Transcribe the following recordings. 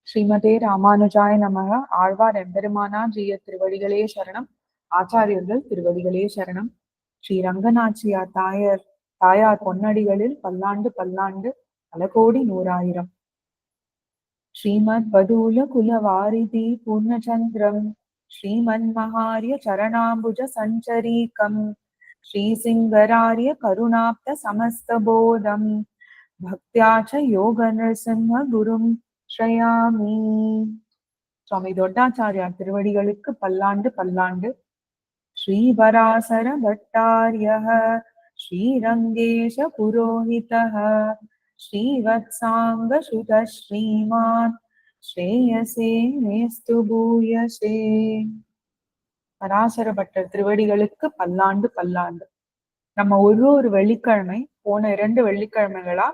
ஸ்ரீமதே ராமானுஜாய நமக. ஆழ்வார் எம்பெருமானார் ஜீய திருவடிகளே சரணம். ஆச்சாரியர்கள் திருவடிகளே சரணம். ஸ்ரீ ரங்கநாச்சியார் தாயார் பொன்னடிகளில் பல்லாண்டு பல்லாண்டு பல கோடி நூறாயிரம். ஸ்ரீமத் வதூல குல வாரிதி பூர்ணச்சந்திரம் ஸ்ரீமன் மகாரிய சரணாம்புஜ சஞ்சரீகம் ஸ்ரீசிங்கராரிய கருணாப்த சமஸ்தபோதம் பக்தியாச்ச யோக நரசிம்ம குரும் ஸ்ரயாமி. சுவாமி தொட்டாச்சாரியார் திருவடிகளுக்கு பல்லாண்டு பல்லாண்டு. ஸ்ரீவராசர பட்டார்யः ஸ்ரீரங்கேஷ புரோஹிதः ஸ்ரீவத்சாங்க சுத ஸ்ரீமான் ஸ்ரேயசே மேஸ்து பூயசே. பராசர பட்டர் திருவடிகளுக்கு பல்லாண்டு பல்லாண்டு. நம்ம ஒரு வெள்ளிக்கிழமை போன 2 வெள்ளிக்கிழமைகளா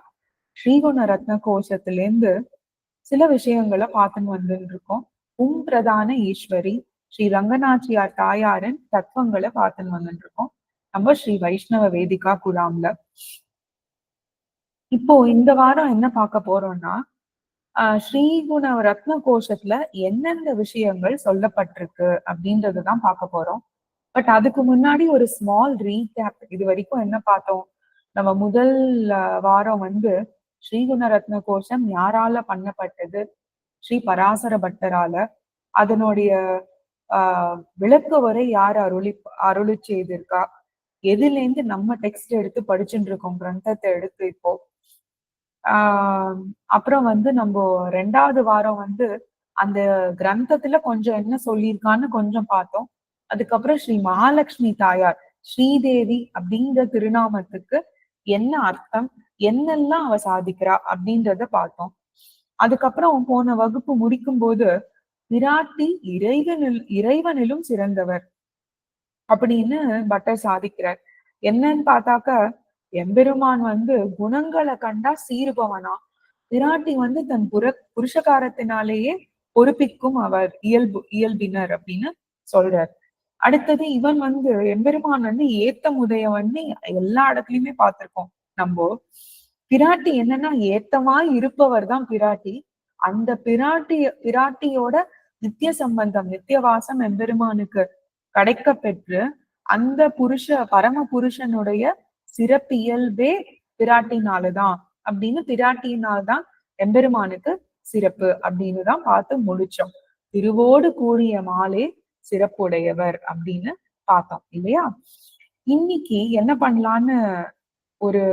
ஸ்ரீகுண ரத்ன கோஷத்திலேருந்து சில விஷயங்களை பார்த்துன்னு வந்துட்டு இருக்கோம். பிரதான ஈஸ்வரி ஸ்ரீ ரங்கநாச்சியார் தாயாரின் தத்துவங்களை பார்த்துன்னு வந்துட்டு இருக்கோம் நம்ம ஸ்ரீ வைஷ்ணவ வேதிகா குழாம்ல. இப்போ இந்த வாரம் என்ன பார்க்க போறோம்னா, ஸ்ரீகுண ரத்ன கோஷத்துல எந்தெந்த விஷயங்கள் சொல்லப்பட்டிருக்கு அப்படின்றதுதான் பார்க்க போறோம். பட் அதுக்கு முன்னாடி ஒரு ஸ்மால் ரீகேப். இது வரைக்கும் என்ன பார்த்தோம்? நம்ம முதல் வாரம் ஸ்ரீகுண ரத்ன கோஷம் யாரால பண்ணப்பட்டது? ஸ்ரீ பராசர பட்டரால. அதனுடைய விளக்க வரை யார் அருளி செய்திருக்கா? எதுல இருந்து நம்ம டெக்ஸ்ட் எடுத்து படிச்சுட்டு இருக்கோம், கிரந்தத்தை எடுத்து இப்போ. அப்புறம் நம்ம 2வது வாரம் அந்த கிரந்தத்துல கொஞ்சம் என்ன சொல்லியிருக்கான்னு கொஞ்சம் பார்த்தோம். அதுக்கப்புறம் ஸ்ரீ மகாலட்சுமி தாயார் ஸ்ரீதேவி அப்படிங்கிற திருநாமத்துக்கு என்ன அர்த்தம், என்னெல்லாம் அவ சாதிக்கிறா அப்படின்றத பார்த்தோம். அதுக்கப்புறம் போன வகுப்பு முடிக்கும் போது பிராட்டி இறைவனிலும் சிறந்தவர் அப்படின்னு பட்டர் சாதிக்கிறார். என்னன்னு பார்த்தாக்க, எம்பெருமான் குணங்களை கண்டா சீருபவனா, பிராட்டி தன் புருஷகாரத்தினாலேயே பொறுப்பிக்கும் அவர் இயல்பினர் அப்படின்னு சொல்றார். அடுத்தது இவன் எம்பெருமான் ஏத்த முதைய எல்லா இடத்துலயுமே பார்த்திருக்கோம் நம்ம. பிராட்டி என்னன்னா ஏத்தமாய் இருப்பவர் தான் பிராட்டி. அந்த பிராட்டியோட நித்திய சம்பந்தம், நித்தியவாசம் எம்பெருமானுக்கு கிடைக்க பெற்று அந்த பரம புருஷனுடைய சிறப்பியல்பே பிராட்டினாலதான் அப்படின்னு, பிராட்டியினால்தான் எம்பெருமானுக்கு சிறப்பு அப்படின்னு தான் பார்த்து முடிச்சோம். திருவோடு கூடிய மாலே சிறப்புடையவர் அப்படின்னு பார்த்தோம் இல்லையா? இன்னைக்கு என்ன பண்ணலான்னு ஒரு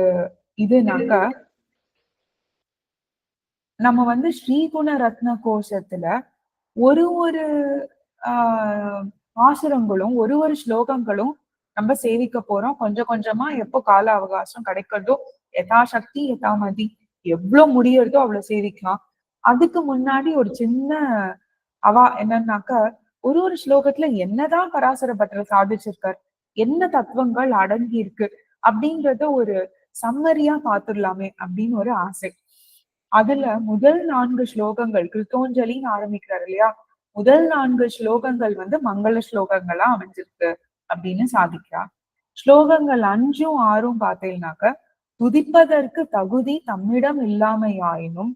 இதுனாக்க, நம்ம ஸ்ரீகுண ரத்ன கோஷத்துல ஒரு பாசுரங்களும் ஒரு ஸ்லோகங்களும் நம்ம சேவிக்க போறோம். கொஞ்சம் கொஞ்சமா எப்போ கால அவகாசம் கிடைக்கிறதோ, யதாசக்தி யதாமதி எவ்வளவு முடியறதோ அவ்வளவு சேவிக்கலாம். அதுக்கு முன்னாடி ஒரு சின்ன என்னன்னாக்க, ஒரு ஸ்லோகத்துல என்னதான் பராசர பட்டர் சாதிச்சிருக்கார், என்ன தத்துவங்கள் அடங்கி இருக்கு அப்படின்றத ஒரு சம்மரியா பாத்துடலாமே அப்படின்னு ஒரு ஆசை. அதுல முதல் 4 ஸ்லோகங்கள் கிருத்தோஞ்சலின்னு ஆரம்பிக்கிறார் இல்லையா? முதல் 4 ஸ்லோகங்கள் மங்கள ஸ்லோகங்களா அமைஞ்சிருக்கு அப்படின்னு சாதிக்கிறார். ஸ்லோகங்கள் 5ம் 6ம் பார்த்தீங்கன்னாக்க, துதிப்பதற்கு தகுதி தம்மிடம் இல்லாமையாயினும்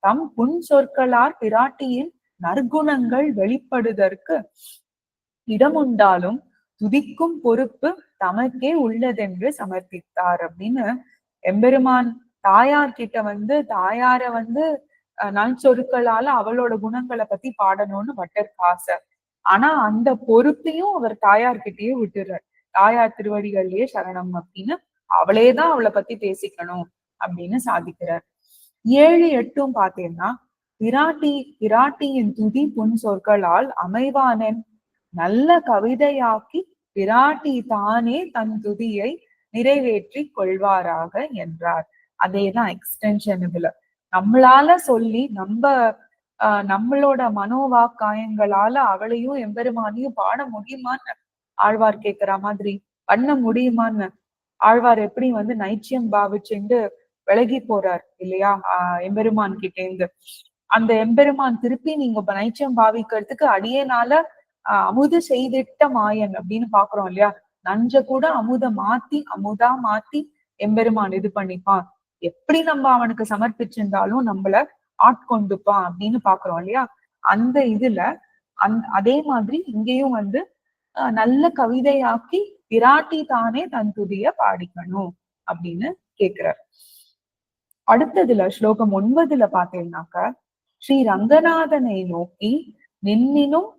தம் புன் சொற்களார் பிராட்டியின் நற்குணங்கள் வெளிப்படுதற்கு இடமுண்டாலும் துதிக்கும் பொறுப்பு தமக்கே உள்ளதென்று சமர்ப்பித்தார் அப்படின்னு எம்பெருமான் தாயார் கிட்ட தாயார நல் சொற்களால அவளோட குணங்களை பத்தி பாடணும்னு பட்டருக்கு ஆசை. ஆனா அந்த பொறுப்பையும் அவர் தாயார்கிட்டயே விட்டுறார். தாயார் திருவடிகள்லயே சரணம் அப்படின்னு அவளேதான் அவளை பத்தி பேசிக்கணும் அப்படின்னு சாதிக்கிறார். 7, 8ம் பார்த்தீங்கன்னா, பிராட்டியின் துதி புன் சொற்களால் அமைவானன் நல்ல கவிதையாக்கி பிராட்டி தானே தன் துதியை நிறைவேற்றி கொள்வாராக என்றார். அதேதான் எக்ஸ்டென்ஷன். இதுல நம்மளால சொல்லி நம்மளோட மனோவாக்காயங்களால அவளையும் எம்பெருமானையும் பாட முடியுமான்னு ஆழ்வார் கேட்கிற மாதிரி பண்ண முடியுமான்னு ஆழ்வார் எப்படி நைச்சியம் பாவிச்சுண்டு விலகி போறார் இல்லையா எம்பெருமான் கிட்டேந்து. அந்த எம்பெருமான் திருப்பி நீங்க நைச்சியம் பாவிக்கிறதுக்கு அடியேனால அமுது செய்திட்ட மாயன் அப்படின்னு பாக்குறோம் இல்லையா? நஞ்ச கூட அமுதா மாத்தி எம்பெருமான் இது பண்ணிப்பான். எப்படி நம்ம அவனுக்கு சமர்ப்பிச்சிருந்தாலும் நம்மள ஆட்கொண்டுப்பான் அப்படின்னு பாக்குறோம் இல்லையா? அந்த இதுல அதே மாதிரி இங்கேயும் வந்து நல்ல கவிதையாக்கி பிராட்டி தானே தன் துதிய பாடிக்கணும் அப்படின்னு கேக்குறார். அடுத்ததுல ஸ்லோகம் 9 பாத்தீங்கன்னாக்க, ஸ்ரீ ரங்கநாதனை நோக்கி நின்னினும்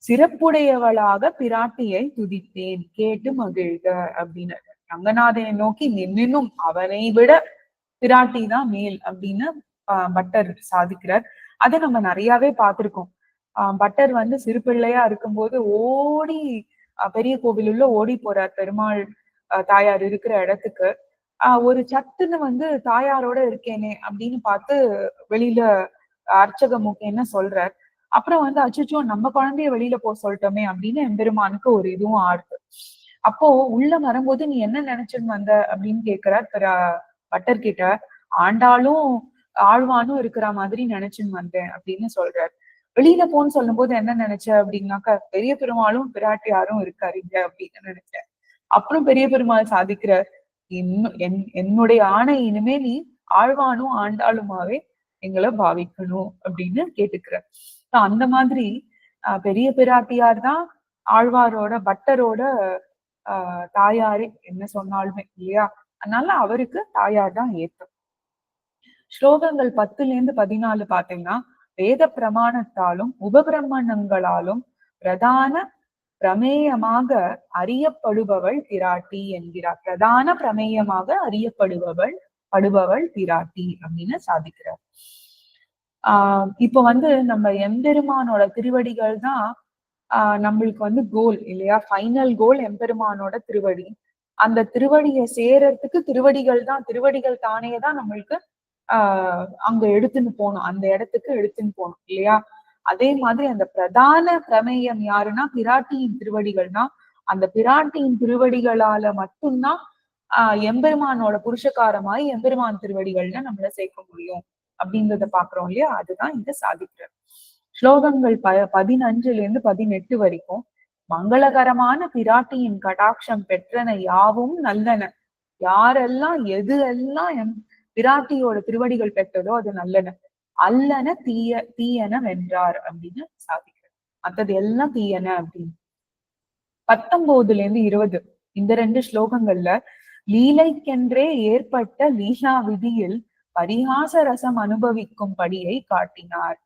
சிறப்புடையவளாக பிராட்டியை துதித்தேன் கேட்டு மகிழ்க அப்படின்னு. ரங்கநாதனை நோக்கி நின்னினும் அவனை விட பிராட்டி தான் மேல் அப்படின்னு பட்டர் சாதிக்கிறார். அதை நம்ம நிறையவே பார்த்திருக்கோம். பட்டர் வந்து சிறு பிள்ளையா இருக்கும்போது ஓடி பெரிய கோவிலுள்ள ஓடி போறார் பெருமாள் தாயார் இருக்கிற இடத்துக்கு. ஒரு சட்டுன்னு வந்து தாயாரோட இருக்கேனே அப்படின்னு பார்த்து வெளியில அர்ச்சக என்ன சொல்றார். அப்புறம் வந்து அச்சுச்சோ நம்ம குழந்தைய வெளியில போக சொல்லிட்டோமே அப்படின்னு எம்பெருமானுக்கு ஒரு இதுவும் ஆடுது. அப்போ உள்ள வரும்போது நீ என்ன நினைச்சுன்னு வந்த அப்படின்னு கேக்குறார் பட்டர் கிட்ட. ஆண்டாலும் ஆழ்வானும் இருக்கிற மாதிரி நினைச்சுன்னு வந்தேன் அப்படின்னு சொல்றார். வெளியில போன்னு சொல்லும் போது என்ன நினைச்ச அப்படின்னாக்கா, பெரிய பெருமாளும் பிராட்டியாரும் இருக்காருங்க அப்படின்னு நினைச்சேன். அப்புறம் பெரிய பெருமாள் சாதிக்கிற என்னுடைய ஆணை இனிமே நீ ஆழ்வானும் ஆண்டாளுமாவே எங்களை பாவிக்கணும் அப்படின்னு கேட்டுக்கிற. அந்த மாதிரி பெரிய பிராட்டியார் தான் ஆழ்வாரோட பட்டரோட தாயாரே என்ன சொன்னாலுமே இல்லையா? அதனால அவருக்கு தாயார் தான் ஏத்தம். ஸ்லோகங்கள் 10-14 பாத்தீங்கன்னா, வேத பிரமாணத்தாலும் உபபிரமணங்களாலும் பிரதான பிரமேயமாக அறியப்படுபவள் பிராட்டி என்கிறார். பிரதான பிரமேயமாக அறியப்படுபவள் பிராட்டி அப்படின்னு சாதிக்கிறார். இப்ப வந்து நம்ம எம்பெருமானோட திருவடிகள் தான் நம்மளுக்கு வந்து கோல் இல்லையா? ஃபைனல் கோல் எம்பெருமானோட திருவடி. அந்த திருவடியை சேரத்துக்கு திருவடிகள் தானே தான் நம்மளுக்கு அங்க எடுத்துன்னு போகணும், அந்த இடத்துக்கு எடுத்துன்னு போகணும் இல்லையா? அதே மாதிரி அந்த பிரதான பிரமேயம் யாருன்னா பிராட்டியின் திருவடிகள்னா, அந்த பிராட்டியின் திருவடிகளால மட்டும்தான் எம்பெருமானோட புருஷகாரமாய் எம்பெருமான் திருவடிகள்ல நம்மள சேர்க்க முடியும் அப்படின்றத பாக்குறோம் இல்லையா? அதுதான் இங்க சாதிக்கிறது. ஸ்லோகங்கள் 15-18 வரைக்கும் மங்களகரமான பிராட்டியின் கடாட்சம் பெற்றன யாவும் நல்லன. யாரெல்லாம் எது எல்லாம் பிராட்டியோட திருவடிகள் பெற்றதோ அது நல்லன, அல்லன தீயன வென்றார் அப்படின்னு சாதிக்கிறார். மத்தது எல்லாம் தீயன அப்படின்னு. 19-20 இந்த 2 ஸ்லோகங்கள்ல லீலைக்கென்றே ஏற்பட்ட லீலா விதியில் பரிகாச ரசம் அனுபவிக்கும் படியை காட்டினார்.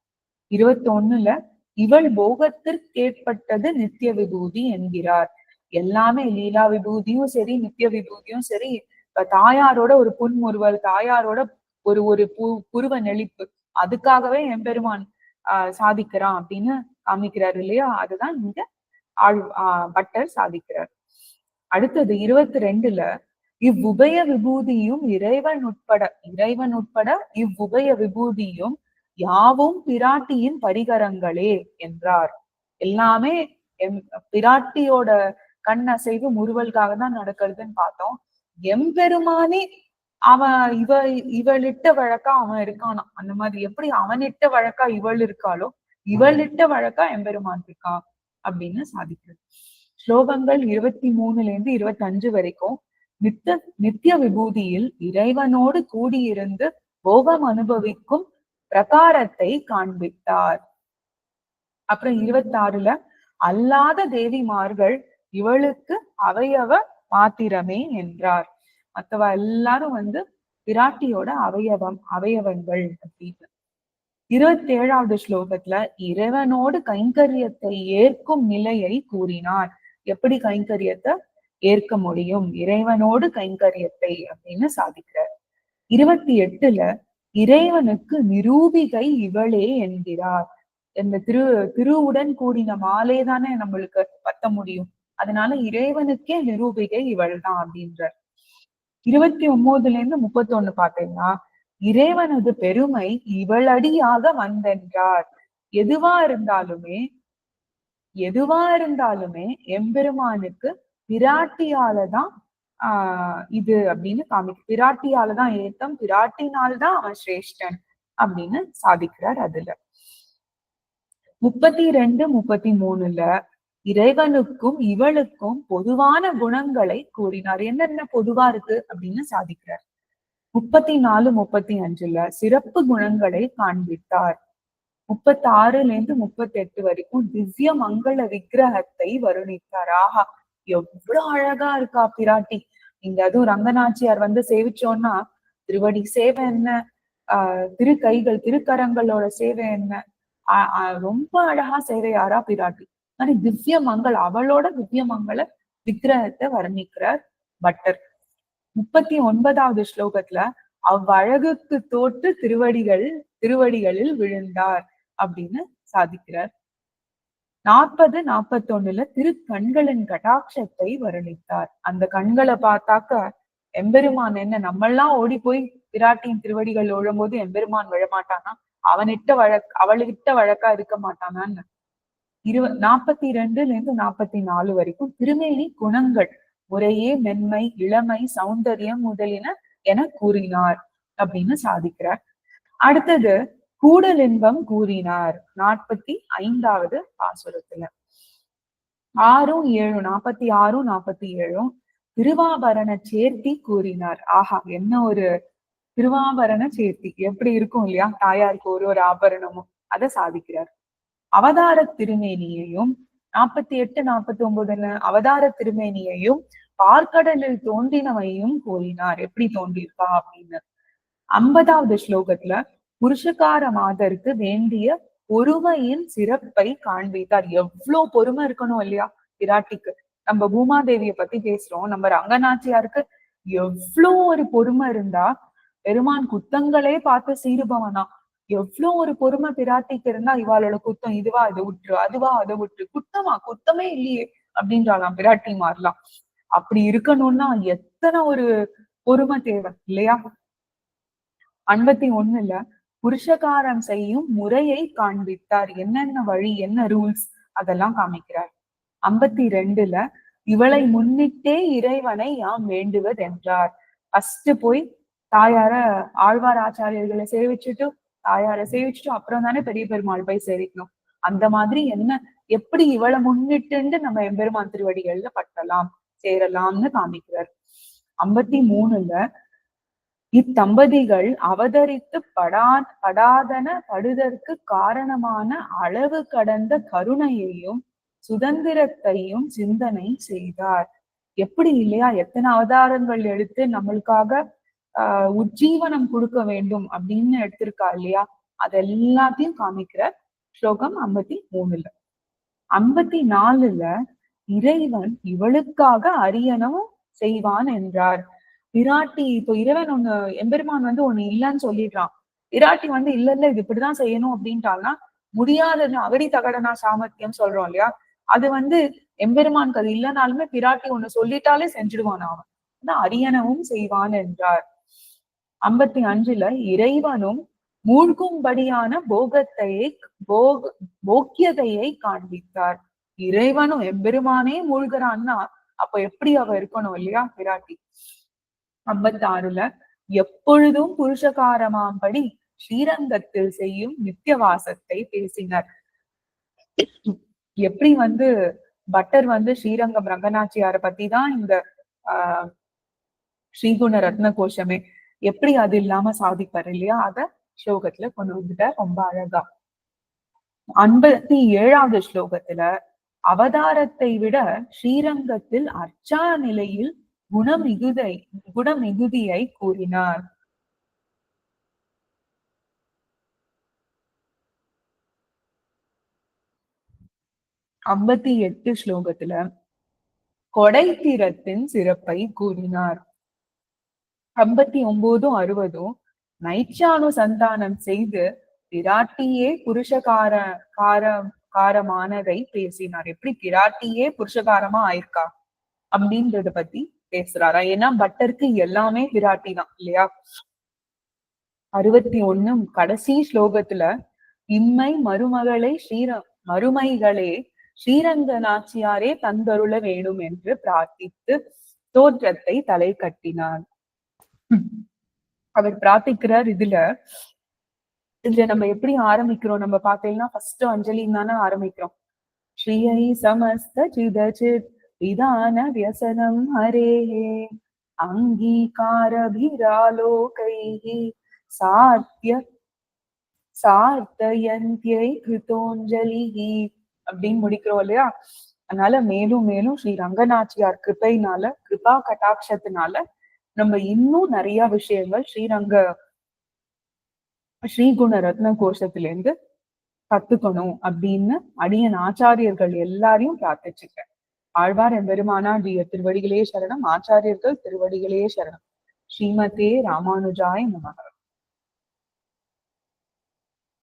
21 இவள் போகத்திற்கேற்பட்டது நித்திய விபூதி என்கிறார். எல்லாமே லீலா விபூதியும் சரி நித்திய விபூதியும் சரி, தாயாரோட ஒரு புன்முறுவல், தாயாரோட ஒரு புருவ நெளிப்பு, அதுக்காகவே எம்பெருமான் சாதிக்கிறான் அப்படின்னு காமிக்கிறார் இல்லையா? அதுதான் இங்க பட்டர் சாதிக்கிறார். அடுத்தது 22 இவ்வுபய விபூதியும் இறைவன் உட்பட இவ்வுபய விபூதியும் யாவும் பிராட்டியின் பரிகரங்களே என்றார். எல்லாமே பிராட்டியோட கண் அசைவு முறுவல்காக தான் நடக்கிறதுன்னு பார்த்தோம். எம்பெருமானே அவன் இவளிட்ட வழக்கா அவன் இருக்கானா, அந்த மாதிரி எப்படி அவனிட்ட வழக்கா இவள் இருக்காளோ இவளிட்ட வழக்கா எம்பெருமான் இருக்கான் அப்படின்னு சாதிக்கிறது. ஸ்லோகங்கள் 23-25 வரைக்கும் நித்திய விபூதியில் இறைவனோடு கூடியிருந்து போகம் அனுபவிக்கும் பிரகாரத்தை காண்பித்தார். அப்புறம் 26 அல்லாத தேவிமார்கள் இவளுக்கு அவயவ மாத்திரமே என்றார். மற்றவ எல்லாரும் வந்து பிராட்டியோட அவயவங்கள் அப்படின்னு. 27வது ஸ்லோகத்துல இறைவனோடு கைங்கரியத்தை ஏற்கும் நிலையை கூறினார். எப்படி கைங்கரியத்தை ஏற்க முடியும், இறைவனோடு கைங்கரியத்தை அப்படின்னு சாதிக்கிறார். 28 இறைவனுக்கு நிரூபிகை இவளே என்கிறார். இந்த திருவுடன் கூடின மாலே தானே நம்மளுக்கு பத்த முடியும், அதனால இறைவனுக்கே நிரூபிகை இவள் தான் அப்படின்றார். 29-31 பாத்தீங்கன்னா இறைவனது பெருமை இவளடியாக வந்தென்றார். எதுவா இருந்தாலுமே எம்பெருமானுக்கு பிராட்டியாலதான் இது அப்படின்னு பிராட்டியாலதான் ஏத்தம், பிராட்டினால்தான் அவன் சிரேஷ்டன் அப்படின்னு சாதிக்கிறார். அதுல 32-33 இறைவனுக்கும் இவளுக்கும் பொதுவான குணங்களை கூறினார். என்னென்ன பொதுவா இருக்கு அப்படின்னு சாதிக்கிறார். 34, 35ல சிறப்பு குணங்களை காண்பித்தார். 36ல இருந்து 38 வரைக்கும் திவ்ய மங்கள விக்கிரகத்தை வருணித்தார். ஆஹா, எவ்வளவு அழகா இருக்கா பிராட்டி. இங்க அதுவும் ரங்கநாச்சியார் வந்து சேவிச்சோம்னா திருவடி சேவை என்ன, திருக்கைகள் திருக்கரங்களோட சேவை என்ன, ரொம்ப அழகா சேவையாரா பிராட்டி. மாதிரி திவ்ய மங்கள், அவளோட திவ்ய மங்கள விக்கிரகத்தை வர்ணிக்கிறார் பட்டர். 39வது ஸ்லோகத்துல அவ்வழகுக்கு தோற்று திருவடிகளில் விழுந்தார் அப்படின்னு சாதிக்கிறார். 40, 41ல திருக்கண்களின் கடாட்சத்தை வருணித்தார். அந்த கண்களை பார்த்தாக்க எம்பெருமான் என்ன, நம்மெல்லாம் ஓடி போய் பிராட்டியின் திருவடிகள் விழும்போது எம்பெருமான் விழமாட்டானா? அவளுகிட்ட வழக்கா இருக்க மாட்டானான்னு. 42ல இருந்து 44 வரைக்கும் திருமேனி குணங்கள் முறையே மென்மை, இளமை, சௌந்தரியம் முதலின என கூறினார் அப்படின்னு சாதிக்கிறார். அடுத்தது கூடல் இன்பம் கூறினார் 45வது பாசுரத்துல. 6, 7, 46, 47 திருவாபரண சேர்த்தி கூறினார். ஆஹா, என்ன ஒரு திருவாபரண சேர்த்தி, எப்படி இருக்கும் இல்லையா, தாயாருக்கு ஒரு ஆபரணமும், அதை சாதிக்கிறார். அவதார திருமேனியையும் 48, 49 அவதார திருமேனியையும் பார்க்கடலில் தோன்றினவையும் கூறினார். எப்படி தோன்றியிருக்கா அப்படின்னு. 50வது ஸ்லோகத்துல புருஷகார மாதருக்கு வேண்டிய பொறுமையின் சிறப்பை காண்பித்தார். எவ்வளவு பொறுமை இருக்கணும் இல்லையா பிராட்டிக்கு. நம்ம பூமாதேவிய பத்தி பேசுறோம், நம்ம ரங்கநாச்சியாருக்கு எவ்வளவு ஒரு பொறுமை இருந்தா பெருமான் குத்தங்களே பார்த்து சீருபவனா. எவ்வளவு ஒரு பொறுமை பிராட்டிக்கு இருந்தா இவாளோட குத்தம் இதுவா அதை விட்டுரு, அதுவா அதை விட்டுரு, குத்தமே இல்லையே அப்படின்றாலாம் பிராட்டி மாறலாம். அப்படி இருக்கணும்னா எத்தனை ஒரு பொறுமை தேவை இல்லையா. 51ல புருஷகாரம் செய்யும் முறையை காண்பித்தார். என்னென்ன வழி, என்ன ரூல்ஸ், அதெல்லாம் காமிக்கிறார். 52ல இவளை முன்னிட்டே இறைவனை யாம் வேண்டுவதென்றார். ஃபர்ஸ்ட் போய் தாயார ஆழ்வார் ஆச்சாரியர்களை சேவிச்சுட்டு அப்புறம் தானே பெரிய பெருமாள் போய் சேவிக்கணும். அந்த மாதிரி என்ன, எப்படி இவளை முன்னிட்டு நம்ம எம்பெருமான் திருவடிகள்ல பட்டலாம் சேரலாம்னு காமிக்கிறார். 53ல இத்தம்பதிகள் அவதரித்து படாதன படுதற்கு காரணமான அளவு கடந்த கருணையையும் சுதந்திரத்தையும் சிந்தனை செய்தார். எப்படி இல்லையா, எத்தனை அவதாரங்கள் எடுத்து நம்மளுக்காக உஜ்ஜீவனம் கொடுக்க வேண்டும் அப்படின்னு எடுத்திருக்கா இல்லையா, அதெல்லாத்தையும் காமிக்கிற ஸ்லோகம் 53ல. 54ல இறைவன் இவளுக்காக அரியணும் செய்வான் என்றார். பிராட்டி இப்போ இறைவன் எம்பெருமான் வந்து ஒண்ணு இல்லைன்னு சொல்லிடுறான். பிராட்டி வந்து இல்ல இது இப்படிதான் செய்யணும் அப்படின்ட்டால்னா முடியாதது அகடி தகடனா சாமர்த்தியம் சொல்றோம் இல்லையா, அது வந்து எம்பெருமானுக்கு அது இல்லைனாலுமே பிராட்டி ஒண்ணு சொல்லிட்டாலே செஞ்சிடுவான் அவன். அரியணவும் செய்வான் என்றார். 55ல இறைவனும் மூழ்கும்படியான போக்கியதையை காண்பித்தார். இறைவனும் எம்பெருமானே மூழ்கிறான்னா அப்ப எப்படி அவ இருக்கணும் இல்லையா பிராட்டி. 56ல எப்பொழுதும் புருஷகாரமாம்படி ஸ்ரீரங்கத்தில் செய்யும் நித்தியவாசத்தை பேசினார். எப்படி வந்து பட்டர் வந்து ஸ்ரீரங்கம் ரங்கநாச்சியாரை பத்தி தான் இந்த ஸ்ரீகுண ரத்ன கோஷமே, எப்படி அது இல்லாம சாதிப்பாரு இல்லையா, அத ஸ்லோகத்துல கொண்டு வந்துட்டார் ரொம்ப அழகா. 57வது ஸ்லோகத்துல அவதாரத்தை விட ஸ்ரீரங்கத்தில் அர்ச்சா நிலையில் குணமிகுதியை கூறினார். 58 ஸ்லோகத்துல கொடை தீரத்தின் சிறப்பை கூறினார். 59, 60 நைச்சானு சந்தானம் செய்து பிராட்டியே காரமானதை பேசினார். எப்படி பிராட்டியே புருஷகாரமா ஆயிருக்கா அப்படின்றத பத்தி பேசுறாரா. ஏன்னா பட்டருக்கு எல்லாமே பிராட்டி தான் இல்லையா. 61 கடைசி ஸ்லோகத்துல இம்மை மறுமைகளே ஸ்ரீரங்க நாச்சியாரே தந்தருள வேணும் என்று பிரார்த்தித்து தோற்றத்தை தலை கட்டினார். அவர் பிரார்த்திக்கிறார். இதுல நம்ம எப்படி ஆரம்பிக்கிறோம், நம்ம பார்த்தீங்கன்னா ஃபர்ஸ்ட் அஞ்சலின்னு தானே ஆரம்பிக்கிறோம். ஸ்ரீயை சமஸ்த சிதச்சித் விதான வியசனம் ஹரேஹே அங்கீகாரபிராலோகைः சார்த்திய சார்த்தயந்தியை கிருதோஞ்சலிஹி அப்படின்னு முடிக்கிறோம் இல்லையா? அதனால மேலும் மேலும் ஸ்ரீ ரங்கநாச்சியார் கிருபையினால, கிருபா கட்டாட்சத்தினால நம்ம இன்னும் நிறைய விஷயங்கள் ஸ்ரீகுண ரத்ன கோஷத்திலேருந்து கத்துக்கணும் அப்படின்னு அடியன் ஆச்சாரியர்கள் எல்லாரையும் பிரார்த்திச்சுக்கிறேன். ஆழ்வார் எம்பெருமானார் திருவடிகளே சரணம், ஆச்சாரியர்கள் திருவடிகளே சரணம். ஸ்ரீமதே ராமானுஜாய நமः.